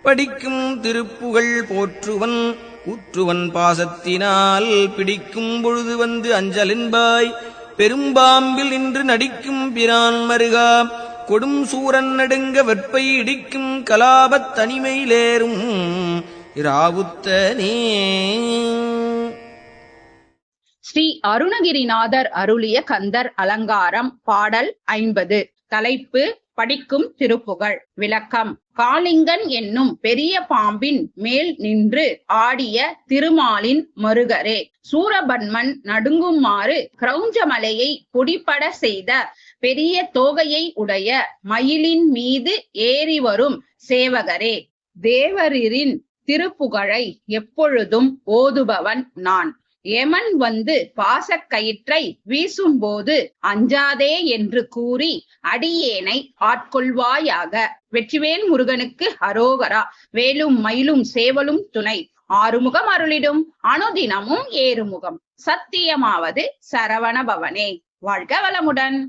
படிக்கும் திருப்புகழ் போற்றுவன் ஊற்றுவன் பாசத்தினால் பிடிக்கும் பொழுது வந்து அஞ்சலென்பாய் பெரும்பாம்பில் நின்று நடிக்கும் பிரான் மருகா கொடும் சூரன் நடுங்க வெற்பை இடிக்கும் கலாபத் தனிமையிலேறும் இராவுத்தனே. ஸ்ரீ அருணகிரிநாதர் அருளிய கந்தர் அலங்காரம். பாடல் 50. தலைப்பு படிக்கும் திருப்புகழ். விளக்கம். காளிங்கன் என்னும் பெரிய பாம்பின் மேல் நின்று ஆடிய திருமாலின் மருகரே, சூரபன்மன் நடுங்குமாறு கிரௌஞ்சமலையை பொடிபட செய்த பெரிய தோகையை உடைய மயிலின் மீது ஏறி வரும் சேவகரே, தேவரின் திருப்புகழை எப்பொழுதும் ஓதுபவன் நான். எமன் வந்து பாசக்கயிற்றை வீசும்போது அஞ்சாதே என்று கூறி அடியேனை ஆட்கொள்வாயாக. வெற்றிவேல் முருகனுக்கு அரோகரா. வேலும் மயிலும் சேவலும் துணை. ஆறுமுகம் அருளிடும் அனுதினமும் ஏறுமுகம். சத்தியமாவது சரவணபவனே. வாழ்க வளமுடன்.